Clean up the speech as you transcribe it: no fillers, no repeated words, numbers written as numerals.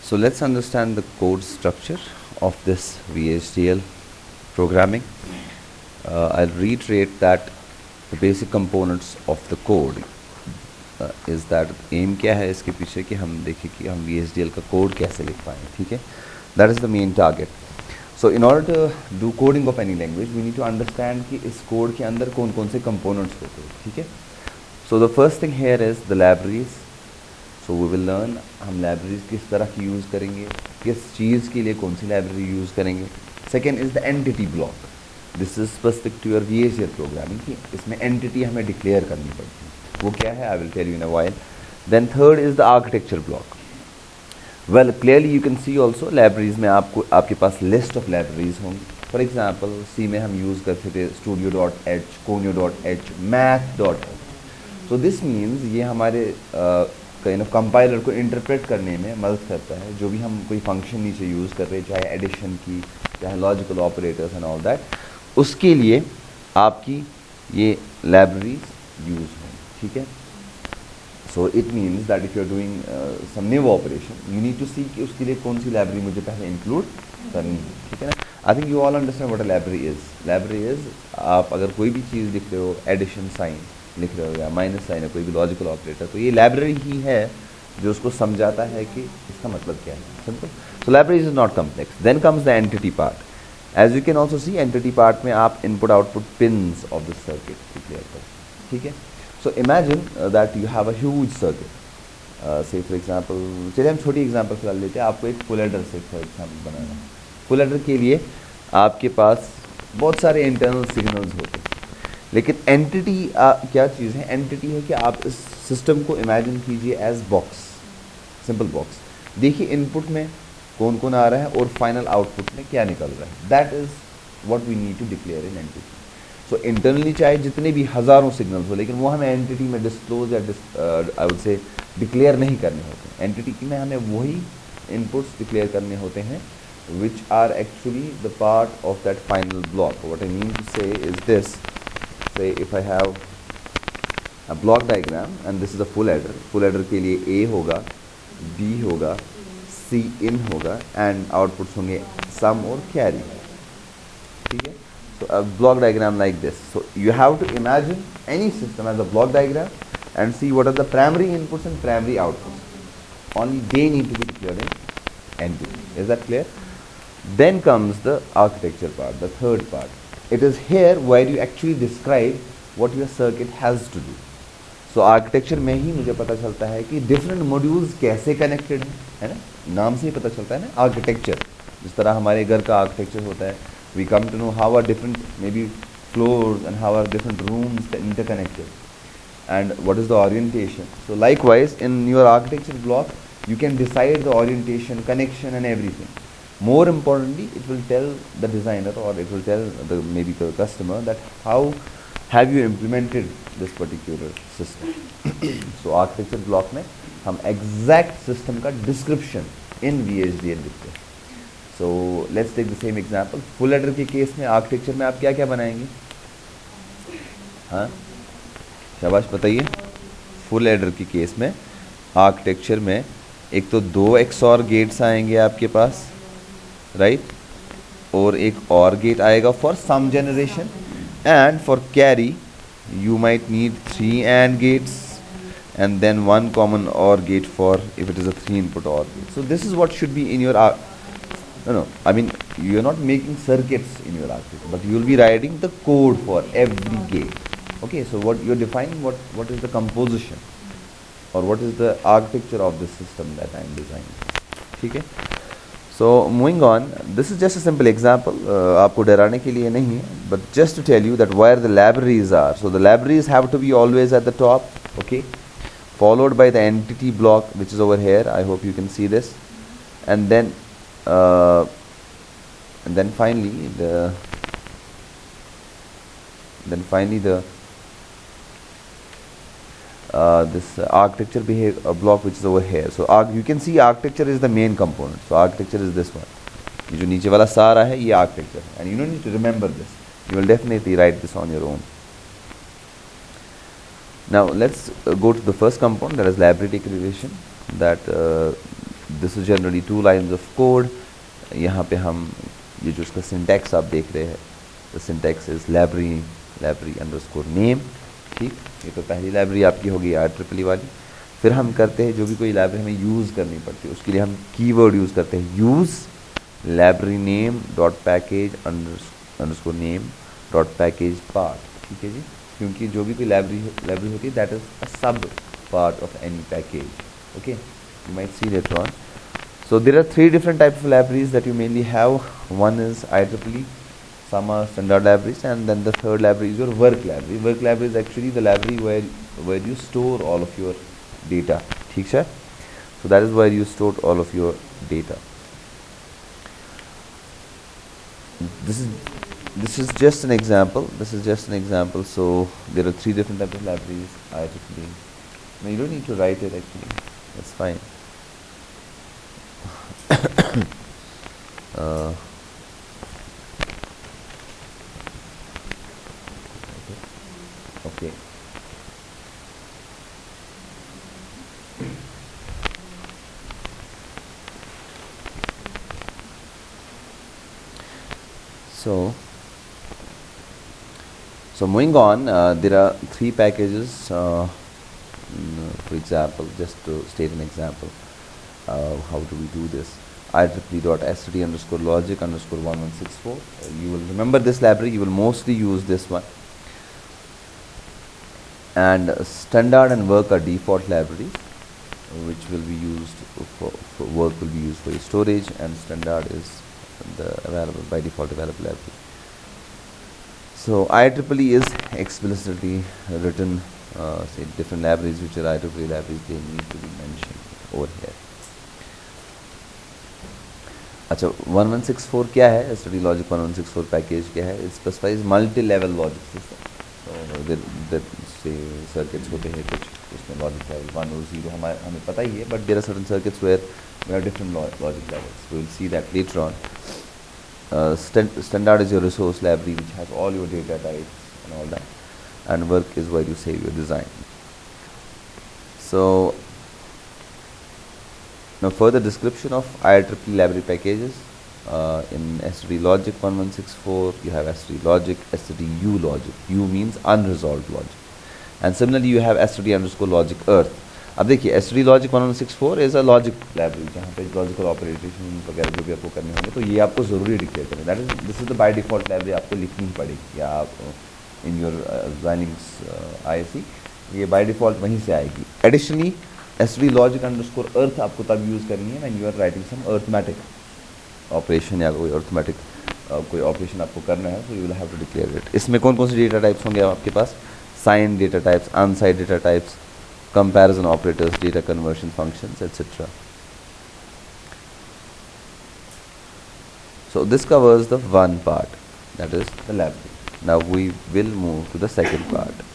So let's understand the code structure of this VHDL programming. I'll reiterate that the basic components of the code is that aim क्या है इसके पीछे कि हम देखें कि हम VHDL का कोड कैसे लिख पाएँ, ठीक है. That is the main target. So in order to do coding of any language, we need to understand कि इस कोड के अंदर कौन कौन से components होते हैं, ठीक है. So the first thing here is the libraries. So we will learn हम libraries किस तरह की यूज़ करेंगे, किस चीज़ के लिए कौन सी library यूज़ करेंगे. Second is the entity block. This is specific to your VHDL programming कि इसमें entity हमें declare करनी पड़ती है. वो क्या है, I will tell you in a while. Then third is the architecture block. Well, clearly you can see also libraries में आपके पास list of libraries होंगी. For example, C में हम use करते थे studio.h, conio.h, math.h. So this means ये हमारे compiler को इंटरप्रेट करने में मदद करता है. जो भी हम कोई फंक्शन नीचे यूज़ कर रहे हैं, चाहे एडिशन की, चाहे logical operators and all that, उसके लिए आपकी ये लाइब्रेरीज यूज़ होंगी, ठीक है. So it means that if you are doing some new operation, you need to see कि उसके लिए कौन सी लाइब्रेरी मुझे पहले इंक्लूड करनी है, ठीक है ना. I think you all understand what a library is. Library is, आप अगर कोई भी चीज़ लिख रहे हो, एडिशन साइन लिख रहे हो या माइनस साइन है, कोई भी लॉजिकल ऑपरेटर, तो ये लाइब्रेरी ही है जो उसको समझाता है कि इसका मतलब क्या है. Simple. So library is not complex. Then comes the entity part. As you can also see, entity part में आप input output pins of the circuit declare करते हैं, ठीक है. So imagine that you have a huge circuit. Say for example, चलिए हम छोटी example फिलहाल लेते हैं. आपको एक full adder say for example बनाना है. फुल एडर के लिए आपके पास बहुत सारे इंटरनल सिग्नल्स होते हैं, लेकिन एंटिटी क्या चीज़ है. एंटिटी है कि आप इस सिस्टम को इमेजिन कीजिए एज बॉक्स, सिंपल बॉक्स. देखिए इनपुट में कौन कौन आ रहा है और फाइनल आउटपुट में क्या निकल रहा है. That is what we need to declare in entity. So internally चाहे जितने भी हज़ारों सिग्नल्स हो, लेकिन वो हमें एंटिटी में डिस्क्लोज या आई वुड से डिक्लेयर नहीं करने होते. एंटिटी में हमें वही इनपुट्स डिक्लेयर करने होते हैं which are actually the part of that final block. What I mean to say is this. Say if I have a block diagram and this is a full adder. Full adder के लिए A होगा, B होगा, C in होगा and outputs होंगे sum और carry. ठीक है. So a block diagram like this. So you have to imagine any system as a block diagram and see what are the primary inputs and primary outputs. Only they need to be declared in entity. Is that clear? Then comes the architecture part, the third part. It is here where you actually describe what your circuit has to do. So architecture में ही मुझे पता चलता है कि different modules कैसे connected हैं, है ना. नाम से ही पता चलता है ना, architecture. जिस तरह हमारे घर का architecture होता है, we come to know how are different maybe floors and how are different rooms interconnected and what is the orientation. So likewise in your architecture block you can decide the orientation, connection and everything. More importantly, it will tell the designer or it will tell the maybe the customer that how have you implemented this particular system. So architecture block में हम exact system का description in VHDL लिखते हैं. So let's take the same example. Full adder के case में architecture में आप क्या क्या बनाएंगे? हाँ, शाबाश बताइए. Full adder के केस में architecture में एक तो 2 XOR गेट्स आएंगे आपके पास, राइट, और एक और गेट आएगा for some generation, and for carry you might need 3 AND gates and then 1 common OR gate for if it is a 3 input OR gate. So this is what should be in your I mean you are not making circuits in your architecture, but you will be writing the code for every gate. Okay, so what you are defining, what is the composition or what is the architecture of the system that I am designing. ठीक है. So moving on, this is just a simple example. आपको डराने के लिए नहीं है, but just to tell you that where the libraries are. So the libraries have to be always at the top, okay, followed by the entity block which is over here. I hope you can see this, and then finally the this architecture block which is over here. So you can see architecture is the main component. So architecture is this one. ये जो नीचे वाला सारा है ये architecture है, and you don't need to remember this. You will definitely write this on your own. Now let's go to the first component, that is library declaration. That this is generally 2 lines of code. यहाँ पे हम ये जो उसका syntax आप देख रहे हैं, the syntax is library underscore name. ठीक, ये तो पहली लाइब्रेरी आपकी होगी IEEE वाली. फिर हम करते हैं जो भी कोई लाइब्रेरी हमें यूज़ करनी पड़ती है उसके लिए हम कीवर्ड यूज़ करते हैं, use library name dot package underscore name dot package part. ठीक है जी, क्योंकि जो भी कोई लाइब्रेरी होती है दैट इज अ सब part of any package. Okay, you might see later on. So there are 3 different types of libraries that you mainly have. One is IEEE, some are standard libraries, and then the third library is your work library. Work library is actually the library where you store all of your data. ठीक है? So that is where you stored all of your data. This is just an example. So there are 3 different types of libraries. IEEE. No, you don't need to write it actually. That's fine. Okay. So moving on, there are 3 packages. For example, just to state an example, how do we do this? IEEE.std underscore logic underscore 1164. You will remember this library, you will mostly use this one. And standard and work are default libraries, which will be used for work will be used for your storage, and standard is the by default available library. So IEEE is explicitly written, say different libraries which are IEEE libraries, they need to be mentioned over here. अच्छा, 1164 क्या है? STD logic 1164 package क्या है? It specifies multi level logic system. से circuits होते हैं कुछ, उसमें लॉजिक लेवल 1 और 0 हमें पता ही है, but there are certain circuits where there are different logic levels. We will see that later on. Standard is your resource library which has all your data types and all that, and work is where you save your design. So now further description of IEEE library packages. In STD logic 1164 you have STD logic, STDU logic. U means unresolved logic, and similarly you have STD underscore logic earth. अब देखिए STD logic 1164 is a logic library जहाँ पे logical operation वगैरह जो भी आपको करने होंगे तो ये आपको ज़रूरी डिक्लेयर करें. That is this is the by default library आपको लिखनी पड़ेगी, या आप इन योर Xilinx ISE ये बाय डिफॉल्ट वहीं से आएगी. Additionally STD logic underscore earth आपको तब यूज़ करनी है when you are writing some arithmetic operation, या कोई अर्थमेटिक कोई ऑपरेशन आपको करना है, तो you will have to declare it. इसमें कौन कौन से डेटा टाइप्स होंगे आपके पास? Sign data types, onside data types, comparison operators, data conversion functions, etc. So this covers the one part, that is the library. Now we will move to the second part.